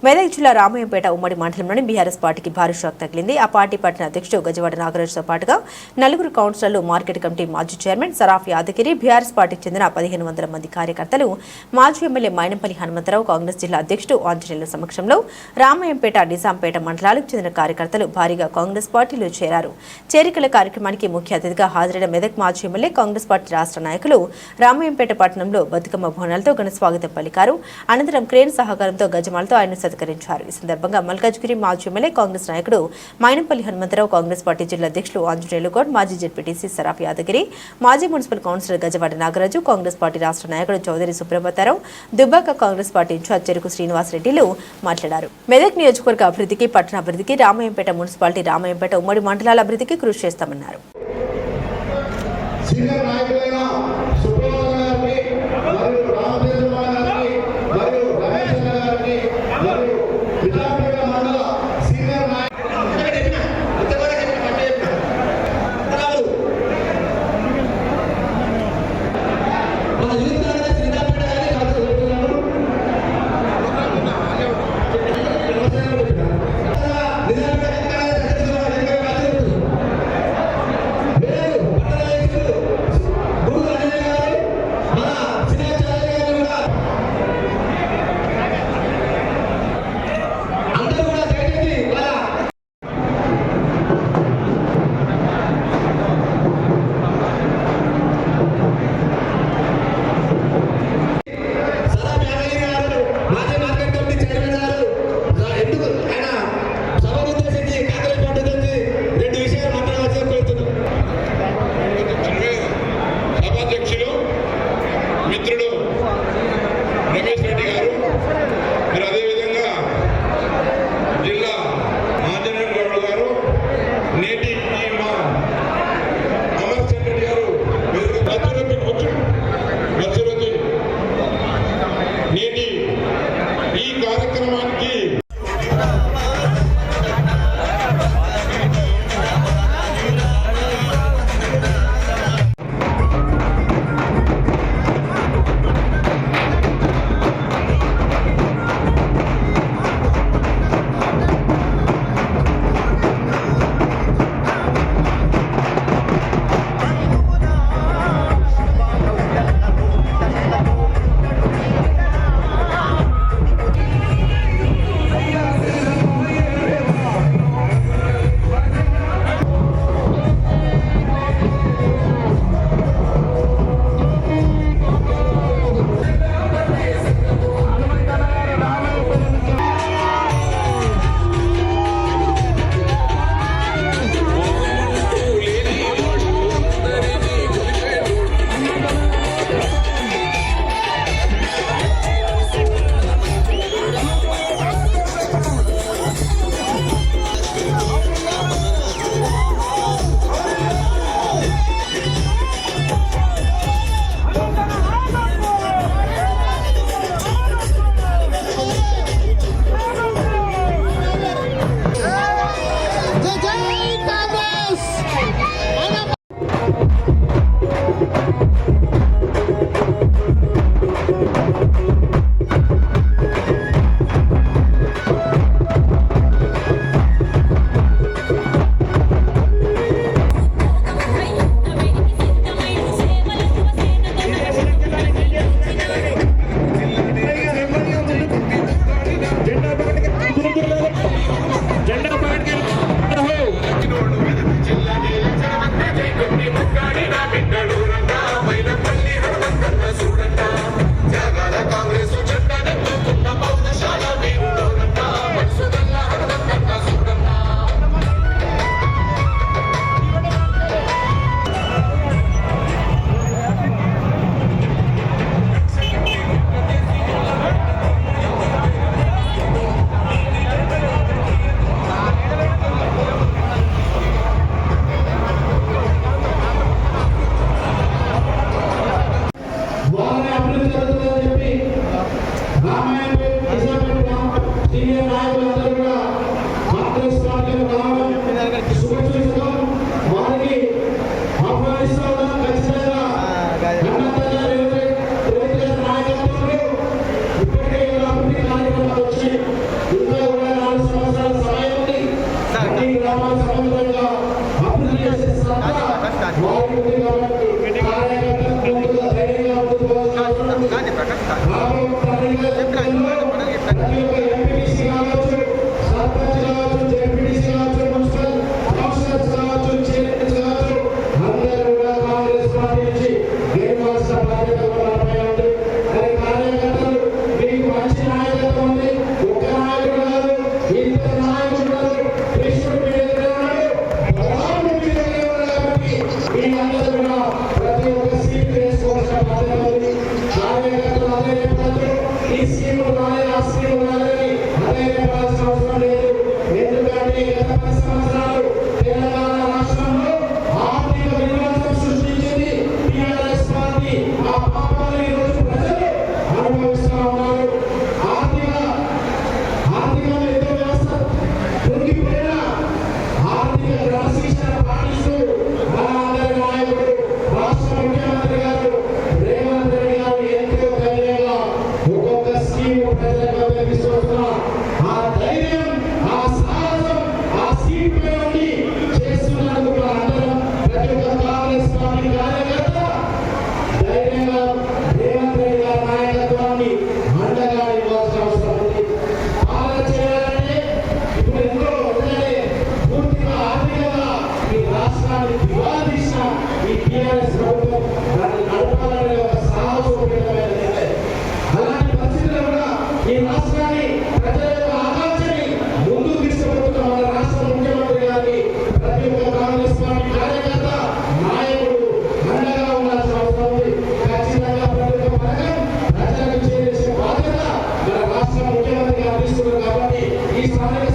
మెదక్ జిల్లా రామయ్యంపేట ఉమ్మడి మండలంలోని బీఆర్ఎస్ పార్టీకి భారీ షాక్ తగిలింది. ఆ పార్టీ పట్టణ అధ్యక్షుడు గజవాడ నాగరాజుతో పాటుగా నలుగురు కౌన్సిలర్లు, మార్కెట్ కమిటీ మాజీ చైర్మన్ సరాఫ్ యాదగిరి, బీఆర్ఎస్ పార్టీకి చెందిన 1500 మంది కార్యకర్తలు, మాజీ ఎమ్మెల్యే మైనంపల్లి హనుమంతరావు, కాంగ్రెస్ జిల్లా అధ్యక్షుడు ఆంజనేయుల సమక్షంలో రామయ్యంపేట, నిజాంపేట మండలాలకు చెందిన కార్యకర్తలు భారీగా కాంగ్రెస్ పార్టీలో చేరారు. చేరికల కార్యక్రమానికి ముఖ్య అతిథిగా హాజరైన మెదక్ మాజీ ఎమ్మెల్యే, కాంగ్రెస్ పార్టీ రాష్ట్ర నాయకులు రామయ్యంపేట పట్టణంలో బతుకమ్మ బోనాలతో ఘన స్వాగతం పలికారు. అనంతరం క్రేన్ సహకారంతో గజమాలతో ఆయన సత్కరించారు. ఈ సందర్భంగా మల్కాజ్గిరి మాజీ ఎమ్మెల్యే, కాంగ్రెస్ నాయకుడు మైనంపల్లి హనుమంతరావు, కాంగ్రెస్ పార్టీ జిల్లా అధ్యక్షులు ఆంజనేయులు గౌడ్, మాజీ జెడ్పీటీసీ సరాఫ్ యాదగిరి, మాజీ municipal councillor Gajwada Nagaraju, Congress party రాష్ట్ర నాయకుడు చౌదరి సుబ్రహ్మణ్యరావు, దుబ్బాక కాంగ్రెస్ పార్టీ ఇన్ఛార్జ్ చెరుకు శ్రీనివాసరెడ్డిలు మాట్లాడారు. మెదక్ నియోజకవర్గ అభివృద్ధికి, పట్టణ అభివృద్ధికి, రామయ్యంపేట మున్సిపాలిటీ, రామయ్యంపేట ఉమ్మడి మండలాల అభివృద్ధికి కృషి చేస్తామన్నారు. ఉంది కాబట్టి కార్యకర్తలు ముందుగా ధైర్యంగా ప్రతి ఒక్క ఎంపీటీసీ కావచ్చు, సర్పంచ్ కావచ్చు, జెడ్పీటీసీ కావచ్చు, మున్సిపల్ కౌన్సిలర్స్ కావచ్చు, చైర్మన్స్ కావచ్చు, అందరూ కూడా కాంగ్రెస్ పార్టీ నుంచి గెలవాల్సిన బాధ్యత మనపై ఉంది. మరి కార్యకర్తలు మీకు మంచి నాయకత్వం ఉంది. ఒక్క నాయకుడు కాదు, ఇద్దరు నాయకులు కాదు, కృష్ణుడు మీ దగ్గర ఉన్నాడు, బలరాముడు మీ దగ్గర ఉన్నాడు. కాబట్టి మీ అందరూ కూడా ప్రతి ఒక్క సీట్ వేసుకోవాల్సిన బాధ్యత ఉంది. కార్యకర్తలు అదే చెప్పారు, ఈ స్కీములు రాలే, ఆ స్కీములు రాలని అదే చెప్పాల్సిన అవసరం లేదు. ఎందుకంటే గత 10 సంవత్సరాలు తెలంగాణ రాష్ట్రంలో ఆర్థిక విధ్వంసం సృష్టించింది టీఆర్ఎస్ పార్టీ. ఆ పాపాలు ఈ రోజు ప్రజలు అనుభవిస్తూ ఉన్నారు. ఆర్థికంగా ఎంతో వ్యవస్థ కుంగిపోయిన ఆర్థిక క్రమశిక్షణ పాటిస్తూ మన అందరి నాయకుడు రాష్ట్ర ముఖ్యమంత్రి గారు రేవంత్ రెడ్డి గారు ఎంతో ధైర్యంగా ఒక్కొక్క స్కీమ్ ప్రజలకు అందిస్తున్న ఆ ధైర్యం, ఆ సాహసం, ఆ సీట్ పై ఉండి చేస్తున్నందుకు అందరం ప్రతి ఒక్క కాంగ్రెస్ పార్టీ కార్యకర్త ధైర్యంగా రేవంత్ రెడ్డి గారి నాయకత్వాన్ని అండగా ఇవ్వాల్సిన అవసరం ఉంది. పాలన చేయాలంటే ఇప్పుడు ఎంతో పూర్తిగా ఆర్థికంగా ఈ రాష్ట్రాన్ని దివాలా తీసిన ఈ టీఆర్ఎస్ ప్రభుత్వం దాన్ని నడపాలనే ఒక సాహసోపేతమైన నిర్ణయం. అలాంటి పరిస్థితుల్లో కూడా ఈ రాష్ట్రాన్ని ప్రజల యొక్క ఆకాంక్షని ముందుకు తీసుకుపోతున్న మన రాష్ట్ర ముఖ్యమంత్రి గారికి ప్రతి ఒక్క కాంగ్రెస్ పార్టీ కార్యకర్త నాయకుడు అండగా ఉండాల్సిన అవసరం ఉంది. ఖచ్చితంగా ప్రతి ఒక్క పథకం ప్రజలకు చేసే బాధ్యత మన రాష్ట్ర ముఖ్యమంత్రి గారు తీసుకున్నారు. కాబట్టి ఈ స్థానిక